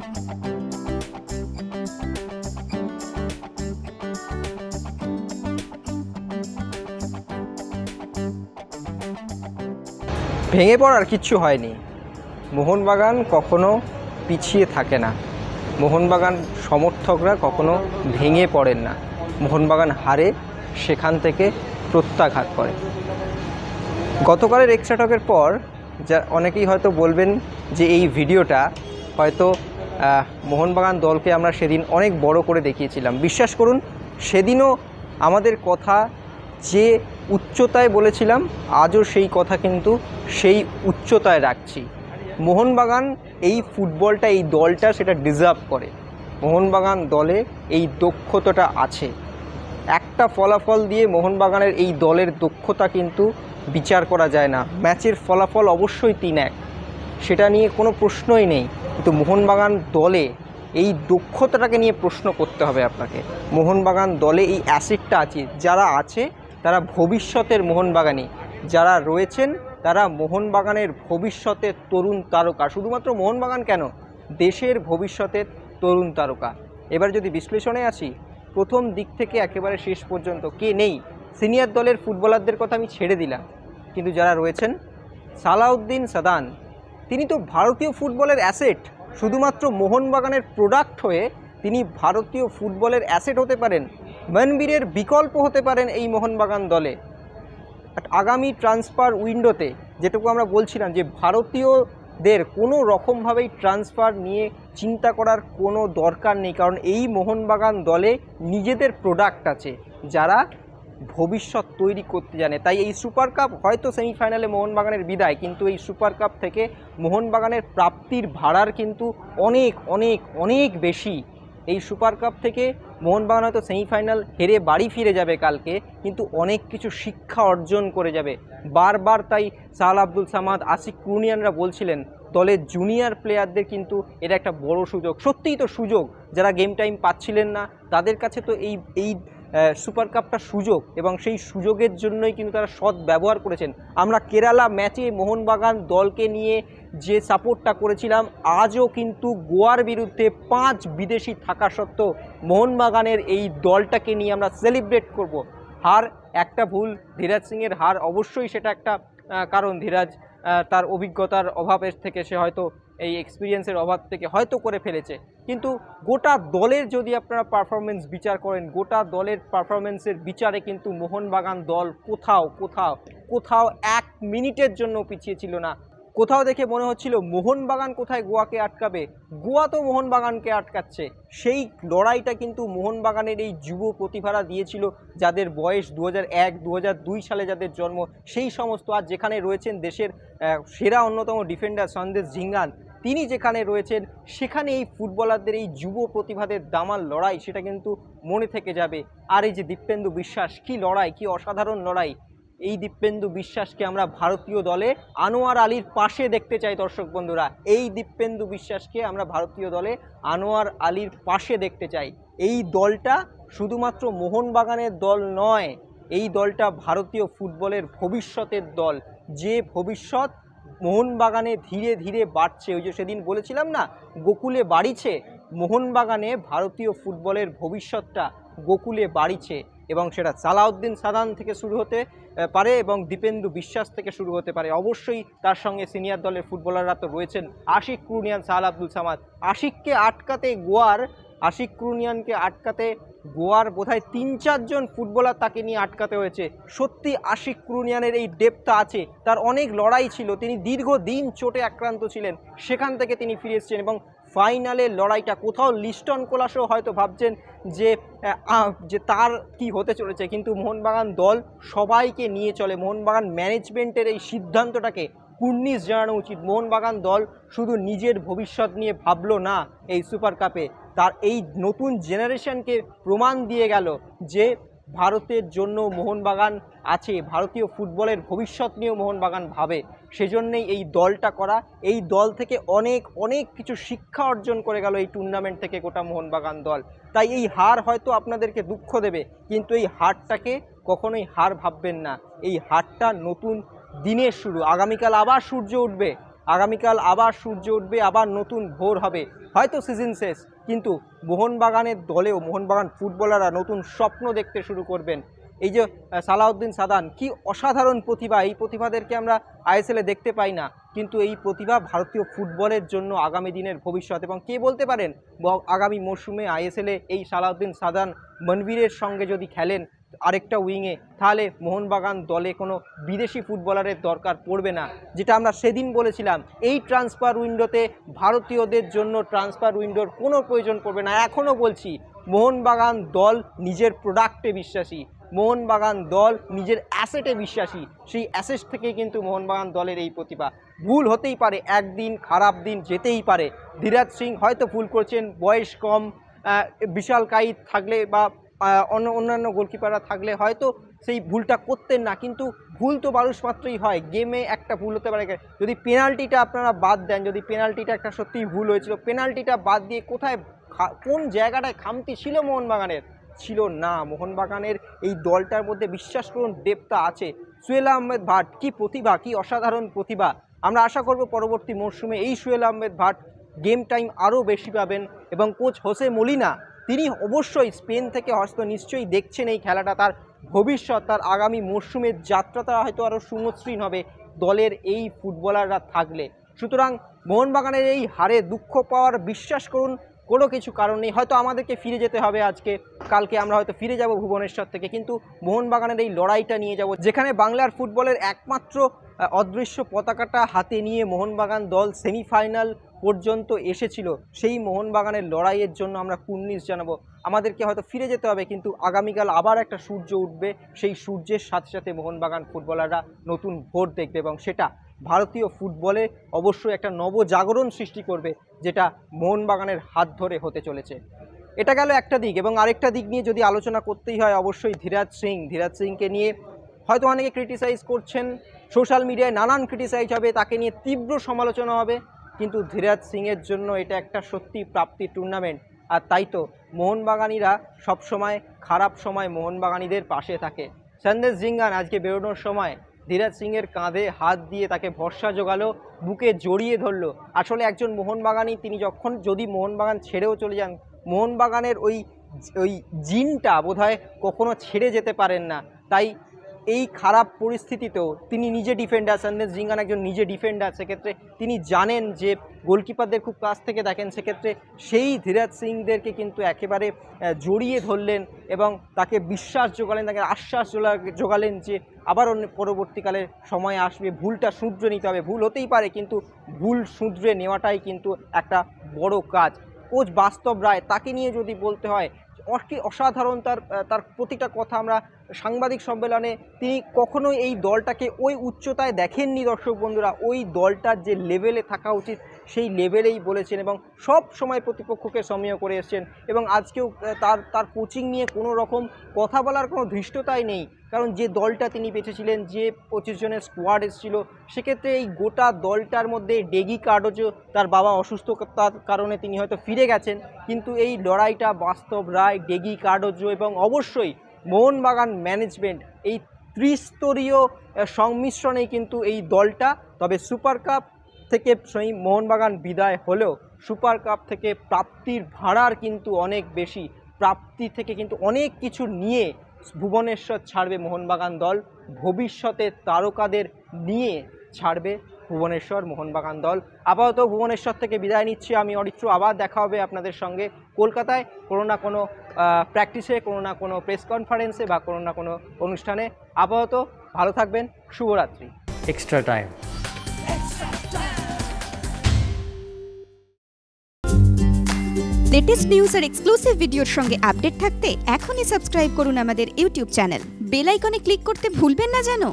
ভেঙে পড়ার কিচ্ছু হয়নি। মোহনবাগান কখনো পিছিয়ে থাকে না, মোহনবাগান সমর্থকরা কখনো ভেঙে পড়েন না। মোহনবাগান হারে, সেখান থেকে প্রত্যাঘাত করে। গতকালের এক্সট্রা টকের পর যা অনেকেই হয়তো বলবেন যে এই ভিডিওটা হয়তো মোহনবাগান দলকে আমরা সেদিন অনেক বড় করে দেখিয়েছিলাম। বিশ্বাস করুন, সেদিনও আমাদের কথা যে উচ্চতায় বলেছিলাম, আজও সেই কথা কিন্তু সেই উচ্চতায় রাখছি। মোহনবাগান এই ফুটবলটা, এই দলটা সেটা ডিজার্ভ করে। মোহনবাগান দলে এই দক্ষতাটা আছে। একটা ফলাফল দিয়ে মোহনবাগানের এই দলের দক্ষতা কিন্তু বিচার করা যায় না। ম্যাচের ফলাফল অবশ্যই 3-1, সেটা নিয়ে কোনো প্রশ্নই নেই, কিন্তু মোহনবাগান দলে এই দক্ষতাটাকে নিয়ে প্রশ্ন করতে হবে আপনাকে। মোহনবাগান দলে এই অ্যাসেটটা আছে, যারা আছে তারা ভবিষ্যতের মোহনবাগানি, যারা রয়েছেন তারা মোহনবাগানের ভবিষ্যতের তরুণ তারকা। শুধুমাত্র মোহনবাগান কেন, দেশের ভবিষ্যতের তরুণ তারকা। এবার যদি বিশ্লেষণে আসি, প্রথম দিক থেকে একেবারে শেষ পর্যন্ত কে নেই, সিনিয়র দলের ফুটবলারদের কথা আমি ছেড়ে দিলাম, কিন্তু যারা রয়েছেন, সালাউদ্দিন সাদান তিনি তো ভারতীয় ফুটবলের অ্যাসেট। শুধুমাত্র মোহনবাগানের প্রোডাক্ট হয়ে তিনি ভারতীয় ফুটবলের অ্যাসেট হতে পারেন, মনবীরের বিকল্প হতে পারেন এই মোহনবাগান দলে। আগামী ট্রান্সফার উইন্ডোতে যেটুকু আমরা বলছিলাম যে ভারতীয়দের কোনো রকমভাবেই ট্রান্সফার নিয়ে চিন্তা করার কোনো দরকার নেই, কারণ এই মোহনবাগান দলে নিজেদের প্রোডাক্ট আছে যারা ভবিষ্যৎ তৈরি করতে জানে। তাই এই সুপার কাপ হয়তো সেমিফাইনালে মোহনবাগানের বিদায়, কিন্তু এই সুপার কাপ থেকে মোহনবাগানের প্রাপ্তির ভাড়ার কিন্তু অনেক অনেক অনেক বেশি। এই সুপার কাপ থেকে মোহনবাগান হয়তো সেমিফাইনাল হেরে বাড়ি ফিরে যাবে কালকে, কিন্তু অনেক কিছু শিক্ষা অর্জন করে যাবে। বারবার তাই সাহাল আব্দুল সামাদ, আশিক কুরনিয়ানরা বলছিলেন দলের জুনিয়র প্লেয়ারদের কিন্তু এটা একটা বড় সুযোগ। সত্যিই তো সুযোগ, যারা গেম টাইম পাচ্ছিলেন না তাদের কাছে তো এই সুপার কাপটা সুযোগ, এবং সেই সুযোগের জন্যই কিন্তু তারা সৎ ব্যবহার করেছেন। আমরা কেরালা ম্যাচে মোহনবাগান দলকে নিয়ে যে সাপোর্টটা করেছিলাম, আজও কিন্তু গোয়ার বিরুদ্ধে 5 বিদেশি থাকা সত্ত্বেও মোহনবাগানের এই দলটাকে নিয়ে আমরা সেলিব্রেট করব। হার একটা ভুল, ধীরাজ সিংয়ের হার, অবশ্যই সেটা একটা কারণ। ধীরাজ তার অভিজ্ঞতার অভাবের থেকে সে হয়তো এই এক্সপিরিয়েন্সের অভাব থেকে হয়তো করে ফেলেছে, কিন্তু গোটা দলের যদি আপনারা পারফরমেন্স বিচার করেন, গোটা দলের পারফরমেন্সের বিচারে কিন্তু মোহনবাগান দল কোথাও কোথাও কোথাও 1 মিনিটের জন্য পিছিয়ে ছিল না। কোথাও দেখে মনে হচ্ছিল মোহনবাগান কোথায় গোয়াকে আটকাবে, গোয়া তো মোহনবাগানকে আটকাচ্ছে। সেই লড়াইটা কিন্তু মোহনবাগানের এই যুব প্রতিভারা দিয়েছিল, যাদের বয়স 2001 2002 সালে যাদের জন্ম, সেই সমস্ত। আর যেখানে রয়েছেন দেশের সেরা অন্যতম ডিফেন্ডার সন্দেশ ঝিঙ্গান, তিনি যেখানে রয়েছেন, সেখানে এই ফুটবলারদের এই যুব প্রতিভাদের দামাল লড়াই সেটা কিন্তু মনে থেকে যাবে। আর এই যে দীপেন্দু বিশ্বাস, কি লড়াই, কি অসাধারণ লড়াই। এই দীপেন্দু বিশ্বাসকে আমরা ভারতীয় দলে আনোয়ার আলীর পাশে দেখতে চাই দর্শক বন্ধুরা। এই দীপেন্দু বিশ্বাসকে আমরা ভারতীয় দলে আনোয়ার আলীর পাশে দেখতে চাই। এই দলটা শুধুমাত্র মোহনবাগানের দল নয়, এই দলটা ভারতীয় ফুটবলের ভবিষ্যতের দল, যে ভবিষ্যৎ মোহনবাগানে ধীরে ধীরে বাড়ছে। ওই যে সেদিন বলেছিলাম না, গোকুলে বাড়িছে, মোহনবাগানে ভারতীয় ফুটবলের ভবিষ্যৎটা গোকুলে বাড়িছে, এবং সেটা সালাউদ্দিন সাদান থেকে শুরু হতে পারে এবং দীপেন্দু বিশ্বাস থেকে শুরু হতে পারে। অবশ্যই তার সঙ্গে সিনিয়র দলের ফুটবলাররা তো রয়েছেন, আশিক কুরনিয়ান, সাহাল আব্দুল সামাদ। আশিককে আটকাতে গোয়ার, আশিক কুরনিয়ানকে আটকাতে গোয়ার বোধহয় 3-4 জন ফুটবলার তাকে নিয়ে আটকাতে হয়েছে। সত্যি আশিক কুরনিয়ানের এই ডেপথটা আছে, তার অনেক লড়াই ছিল, তিনি দীর্ঘদিন চোটে আক্রান্ত ছিলেন, সেখান থেকে তিনি ফিরে এসেছেন, এবং ফাইনালের লড়াইটা কোথাও লিস্টন কোলাসও হয়তো ভাবছেন যে তার কি হতে চলেছে, কিন্তু মোহনবাগান দল সবাইকে নিয়ে চলে। মোহনবাগান ম্যানেজমেন্টের এই সিদ্ধান্তটাকে কুর্নিশ জানানো উচিত। মোহনবাগান দল শুধু নিজের ভবিষ্যৎ নিয়ে ভাবলো না এই সুপার কাপে, তার এই নতুন জেনারেশনকে প্রমাণ দিয়ে গেল যে ভারতের জন্য মোহনবাগান আছে, ভারতীয় ফুটবলের ভবিষ্যৎ নিয়েও মোহনবাগান ভাবে। সেজন্যই এই দলটা করা, এই দল থেকে অনেক অনেক কিছু শিক্ষা অর্জন করে গেল এই টুর্নামেন্ট থেকে গোটা মোহনবাগান দল। তাই এই হার হয়তো আপনাদেরকে দুঃখ দেবে, কিন্তু এই হারটাকে কখনোই হার ভাববেন না। এই হারটা নতুন দিনের শুরু, আগামীকাল আবার সূর্য উঠবে, আগামীকাল আবার সূর্য উঠবে, আবার নতুন ভোর হবে, হয়তো সিজন শেষ, কিন্তু মোহনবাগানের দলেও মোহনবাগান ফুটবলাররা নতুন স্বপ্ন দেখতে শুরু করবেন। এই যে সালাউদ্দিন সাদান, কি অসাধারণ প্রতিভা, এই প্রতিভাদেরকে আমরা আইএসএলে দেখতে পাই না, কিন্তু এই প্রতিভা ভারতীয় ফুটবলের জন্য আগামী দিনের ভবিষ্যৎ। এবং কে বলতে পারেন আগামী মরশুমে আইএসএলে এই সালাউদ্দিন সাদান মনবীরের সঙ্গে যদি খেলেন আরেকটা উইংয়ে, তাহলে মোহনবাগান দলে কোনো বিদেশি ফুটবলারের দরকার পড়বে না। যেটা আমরা সেদিন বলেছিলাম, এই ট্রান্সফার উইন্ডোতে ভারতীয়দের জন্য ট্রান্সফার উইন্ডোর কোনো প্রয়োজন পড়বে না। এখনও বলছি, মোহনবাগান দল নিজের প্রোডাক্টে বিশ্বাসী, মোহনবাগান দল নিজের অ্যাসেটে বিশ্বাসী। সেই অ্যাসেট থেকেই কিন্তু মোহনবাগান দলের এই প্রতিভা। ভুল হতেই পারে, একদিন খারাপ দিন যেতেই পারে। ধীরাজ সিং হয়তো ভুল করছেন, বয়স কম, বিশাল কাইত থাকলে বা অন্যান্য গোলকিপাররা থাকলে হয়তো সেই ভুলটা করতেন না, কিন্তু ভুল তো মানুষ মাত্রই হয়, গেমে একটা ভুল হতে পারে। যদি পেনাল্টিটা আপনারা বাদ দেন, যদি পেনাল্টিটা একটা সত্যিই ভুল হয়েছিল, পেনাল্টিটা বাদ দিয়ে কোথায় কোন জায়গাটায় খামতি ছিল মোহনবাগানের? ছিল না। মোহনবাগানের এই দলটার মধ্যে বিশ্বাস করুন ডেপটা আছে। সোহেল আহমেদ ভাট, কি প্রতিভা, কি অসাধারণ প্রতিভা। আমরা আশা করব পরবর্তী মরশুমে এই সোহেল আহমেদ ভাট গেম টাইম আরও বেশি পাবেন। এবং কোচ হোসে মলিনা, তিনি অবশ্যই স্পেন থেকে হয়তো নিশ্চয়ই দেখছেন এই খেলাটা, তার ভবিষ্যৎ, তার আগামী মরশুমের যাত্রাটা হয়তো আরও সুমসৃণ হবে দলের এই ফুটবলাররা থাকলে। সুতরাং মোহনবাগানের এই হারে দুঃখ পাওয়ার বিশ্বাস করুন কোনো কিছু কারণ নেই। হয়তো আমাদেরকে ফিরে যেতে হবে আজকে, কালকে আমরা হয়তো ফিরে যাব ভুবনেশ্বর থেকে, কিন্তু মোহনবাগানের এই লড়াইটা নিয়ে যাব, যেখানে বাংলার ফুটবলের একমাত্র অদৃশ্য পতাকাটা হাতে নিয়ে মোহনবাগান দল সেমিফাইনাল পর্যন্ত এসেছিল। সেই মোহনবাগানের লড়াইয়ের জন্য আমরা কুর্নিশ জানাবো। আমাদেরকে হয়তো ফিরে যেতে হবে, কিন্তু আগামীকাল আবার একটা সূর্য উঠবে, সেই সূর্যের সাথে সাথে মোহনবাগান ফুটবলাররা নতুন ভোর দেখবে, এবং সেটা ভারতীয় ফুটবলে অবশ্যই একটা নবজাগরণ সৃষ্টি করবে, যেটা মোহনবাগানের হাত ধরে হতে চলেছে। এটা গেল একটা দিক, এবং আরেকটা দিক নিয়ে যদি আলোচনা করতেই হয়, অবশ্যই ধীরাজ সিংকে নিয়ে হয়তো অনেকে ক্রিটিসাইজ করছেন, সোশ্যাল মিডিয়ায় নানান ক্রিটিসাইজ হবে, তাকে নিয়ে তীব্র সমালোচনা হবে, কিন্তু ধীরাজ সিংয়ের জন্য এটা একটা সত্যি প্রাপ্তির টুর্নামেন্ট। আর তাই তো মোহনবাগানিরা সবসময় খারাপ সময় মোহনবাগানিদের পাশে থাকে। সন্দেশ জিঙ্গান আজকে বেরোনোর সময় ধীরাজ সিংয়ের কাঁধে হাত দিয়ে তাকে ভরসা জোগালো, বুকে জড়িয়ে ধরলো। আসলে একজন মোহনবাগানি, তিনি যদি মোহনবাগান ছেড়েও চলে যান, মোহনবাগানের ওই জিনটা বোধহয় কখনো ছেড়ে যেতে পারেন না। তাই এই খারাপ পরিস্থিতিতেও তিনি নিজে ডিফেন্ডার, সন্দেশ জিঙ্গান একজন নিজে ডিফেন্ডার, সেক্ষেত্রে তিনি জানেন যে গোলকিপারদের খুব কাছ থেকে দেখেন, সেক্ষেত্রে সেই ধীরাজ সিংদেরকে কিন্তু একেবারে জড়িয়ে ধরলেন এবং তাকে বিশ্বাস জোগালেন, তাকে আশ্বাস জোগালেন যে আবার পরবর্তীকালে সময় আসবে, ভুলটা শুধরে নিতে হবে। ভুল হতেই পারে, কিন্তু ভুল শুধরে নেওয়াটাই কিন্তু একটা বড় কাজ। কোচ বাস্তব রায়, তাকে নিয়ে যদি বলতে হয়, অসাধারণ তার প্রতিটা কথা। আমরা সাংবাদিক সম্মেলনে তিনি কখনোই এই দলটাকে ওই উচ্চতায় দেখেননি দর্শক বন্ধুরা, ওই দলটার যে লেভেলে থাকা উচিত সেই লেভেলেই বলেছেন, এবং সব সময় প্রতিপক্ষকে সমীহ করে এসছেন। এবং আজকেও তার কোচিং নিয়ে কোনো রকম কথা বলার কোনো ধৃষ্টতাই নেই, কারণ যে দলটা তিনি বেঁচেছিলেন, যে 25 জনের স্কোয়াড এসেছিল, সেক্ষেত্রে এই গোটা দলটার মধ্যে ডেগি কার্ডোজো তার বাবা অসুস্থতার কারণে তিনি হয়তো ফিরে গেছেন, কিন্তু এই লড়াইটা বাস্তব রায়, ডেগি কার্ডোজো এবং অবশ্যই মোহনবাগান ম্যানেজমেন্ট, এই ত্রিস্তরীয় সংমিশ্রণেই কিন্তু এই দলটা। তবে সুপার কাপ থেকে সেই মোহনবাগান বিদায় হলেও সুপার কাপ থেকে প্রাপ্তির ভাড়ার কিন্তু অনেক বেশি, প্রাপ্তি থেকে কিন্তু অনেক কিছু নিয়ে ভুবনেশ্বর ছাড়বে মোহনবাগান দল, ভবিষ্যতে তারকাদের নিয়ে ছাড়বে ভুবনেশ্বর মোহনবাগান দল। আপাতত ভুবনেশ্বর থেকে বিদায় নিচ্ছি আমি অরিত্র, আবার দেখা হবে আপনাদের সঙ্গে কলকাতায় কোনো না কোনো প্র্যাকটিসে, কোনো না কোনো প্রেস কনফারেন্সে বা কোনো না কোনো অনুষ্ঠানে। আপাতত ভালো থাকবেন, শুভরাত্রি। Extra time. লেটেস্ট নিউজ আর এক্সক্লুসিভ ভিডিওর সঙ্গে আপডেট থাকতে এখনই সাবস্ক্রাইব করুন আমাদের ইউটিউব চ্যানেল। বেল আইকনে ক্লিক করতে ভুলবেন না যেন।